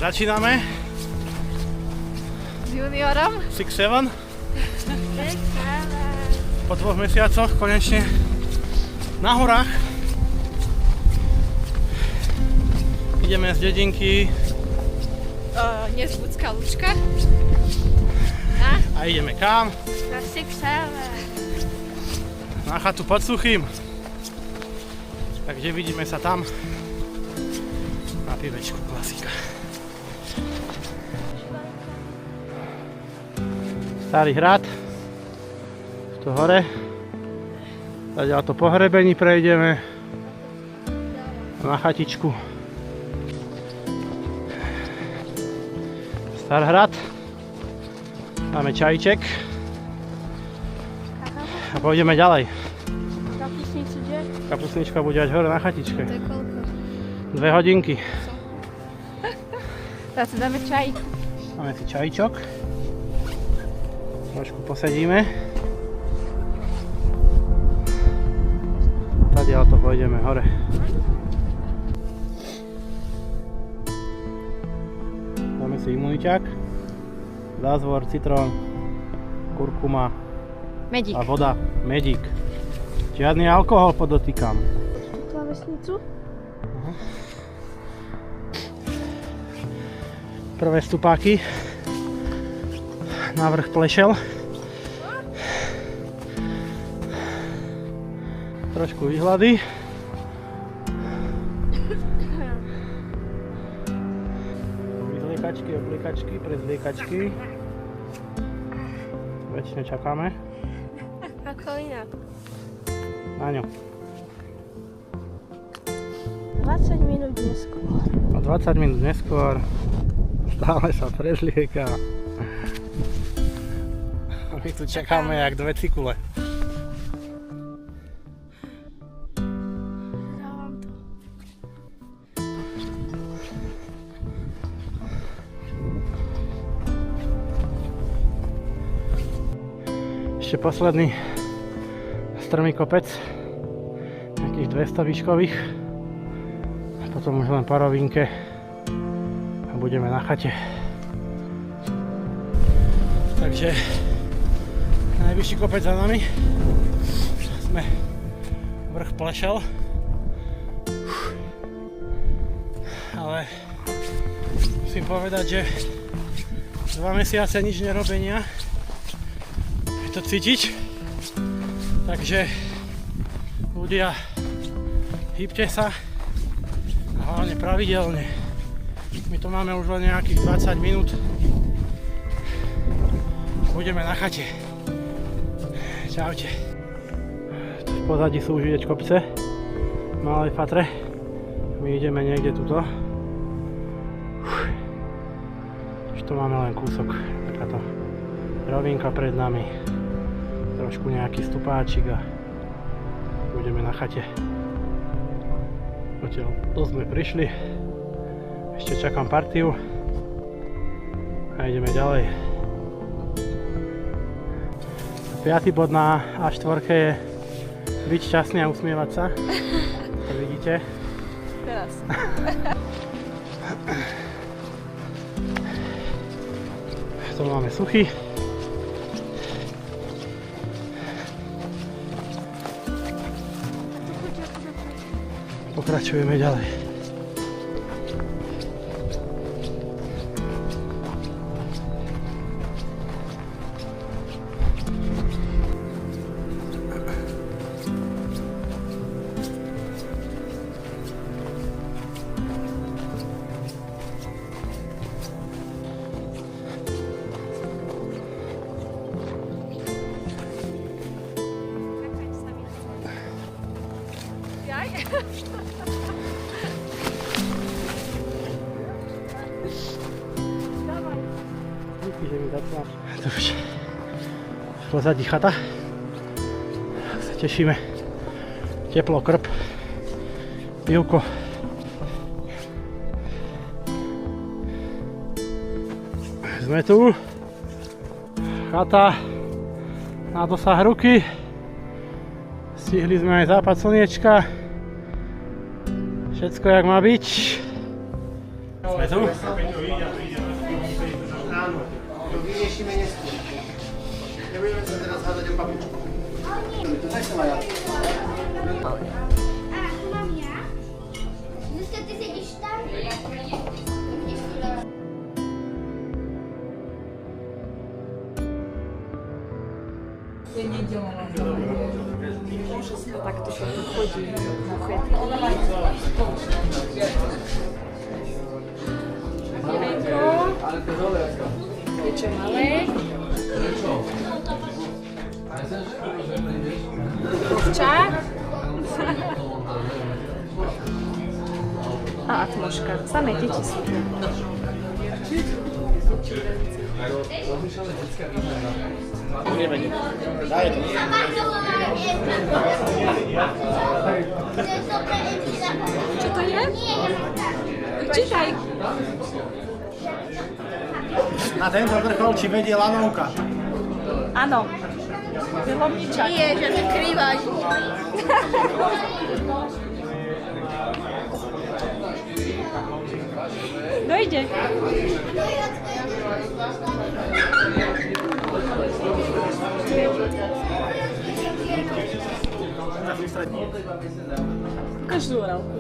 začíname. S juniorom? 6-7. Po 2 mesiacoch konečne na horách. Ideme z dedinky. Nezbudská Lučka. A ideme kam? Na 6-7. Na chatu pod Suchým. Takže vidíme sa tam. Na pivečku, klasika. Starý hrad. Tu hore. Zatiaľ to po hrebení prejdeme. Na chatičku. Starhrad. Máme čajček. A pôjdeme ďalej. Kapusnicu kde? Kapusnička bude až hore na chatičke. To je koľko? 2 hodinky. Teraz si dáme čaj. Máme si čajčok. Trošku posedíme. Tadiaľ to pôjdeme hore. Dáme si imuniťák. Zázvor, citrón, kurkuma. Medík. A voda, medík. Žiadny alkohol podotýkam. Klávesnicu. Prvé stupáky na vrch Plešel. Trošku výhľady. Vyzliekačky, obliekačky, prezliekačky. Väčšine čakáme. Ako inak. Na ňu. 20 minút neskôr. A 20 minút neskôr stále sa prezlieka. A my tu čakáme jak 2 cikule. Dávam to. Ešte posledný strmý kopec, nejakých 200 výškových. A potom už len po rovinke a budeme na chate. Takže najvyšší kopec za nami. Sme vrch Plešel. Ale musím povedať, že 2 mesiace nič nerobenia je to cítiť. Takže ľudia, hýbte sa a hlavne pravidelne. My to máme už len nejakých 20 minút. Budeme na chate. Čaute. Tu v pozadí sú už vidieť kopce v Malej Fatre. My ideme niekde tuto. Už tu máme len kúsok. Takáto rovinka pred nami. Trošku nejaký stupáčik a budeme na chate. Odtiaľ to sme prišli. Ešte čakám partiu a ideme ďalej. 5. bod na A4 je byť šťastný a usmievať sa. To vidíte. Teraz. Tu máme Suchý. Pokračujeme ďalej. Díky, že mi zatláš. To už v pozadí chata. Sa tešíme. Teplo, krb, pivko. Sme tu. Chata na dosah ruky. Stihli sme aj západ slniečka. Všetko jak má byť. Sme tu? Áno, to vyriešime neskôr. Nebudeme sa teraz hádať o papičku. To tak sa má ja. A tu mám ja. Dneska ty sedíš tam. Ideš tu dole. Takto sa tu chodí. Niečo malé. Ovčák. A atmoška. Samé deti sú tu. Daj to. Čo to je? Čítaj. Na tento vrchol či vedie lanovka. Áno. Milovničak. Nie, že sa krývaš. Dojde. Ukáž tú orálku.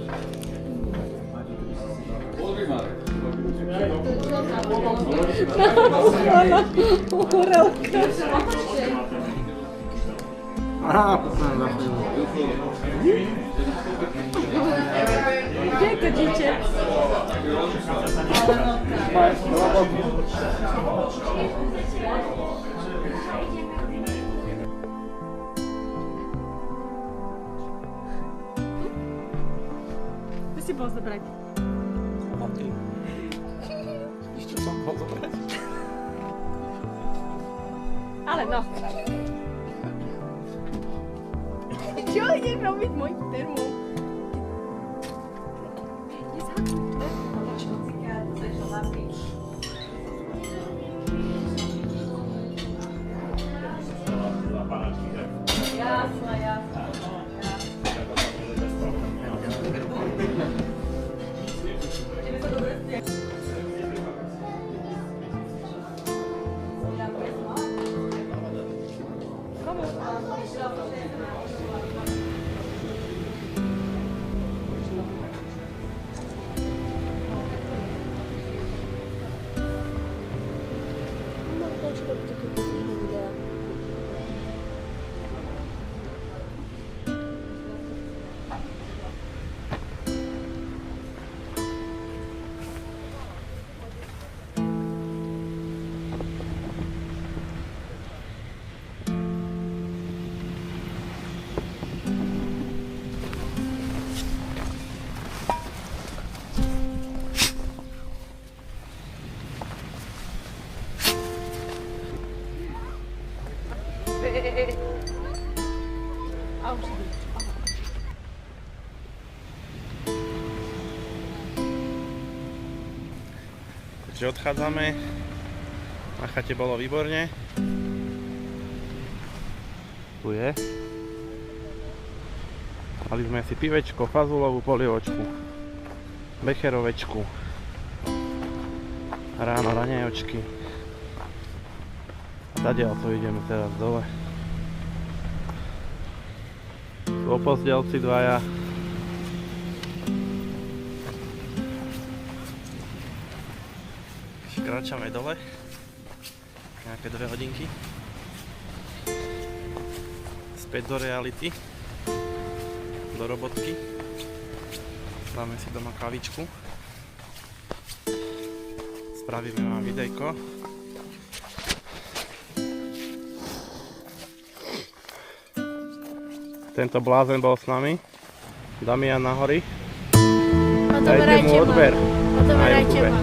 Orálka. Aha, Kde je to dieťa? Ty si bol zobrať. Ešte som bol zobrať. Ale no. Čo ideš robiť môj termón? Takže odchádzame. Na chate bolo výborne. Tu je. Mali sme si pivečko, fazulovú polievočku, becherovečku, ráno raňajočky. A tadiaľ to ideme teraz dole. Sú opozdelci dvaja. Kráčame dole. Nejaké 2 hodinky. Späť do reality. Do robotky. Dáme si doma kavičku. Spravíme vám videjko. Tento blázen bol s nami. Damian Nahory. Dajte mu odber. Odoberajte ma.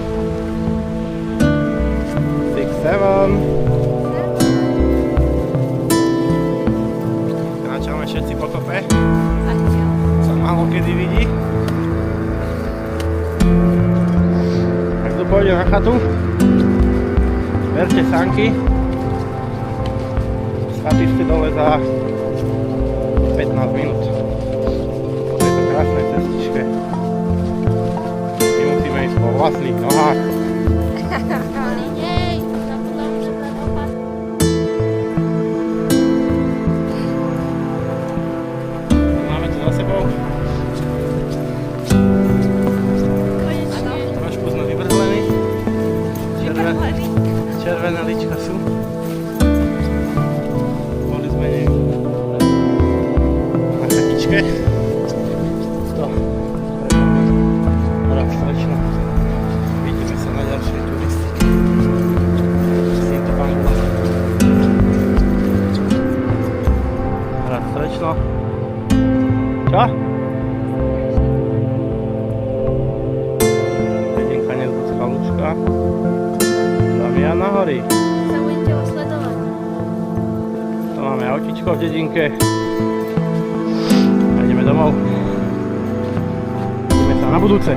6, 7. Kráčame všetci po kope. Sa málo kedy vidí. Tak tu pôjde na chatu. Berte sanky. Z chaty ste dole za 15 minút. Po tejto krásnej cestičke. My musíme ísť po vlastných nohách. Jej, zabudla už zobrať opak. Máme to za sebou. Konečne. Trošku sme vybrhlení. Červené lička sú. Boli sme na chatičke. To. Raz strečno. Vidíme sa na ďalšej turistike. S týmto pangulom. Raz strečno. Čo? Dedinka Nezbudská Lučka. Damiana Hory. Zabudnite ho sledovať. Tu máme autičko v dedinke. A ideme domov. Ideme sa na budúce.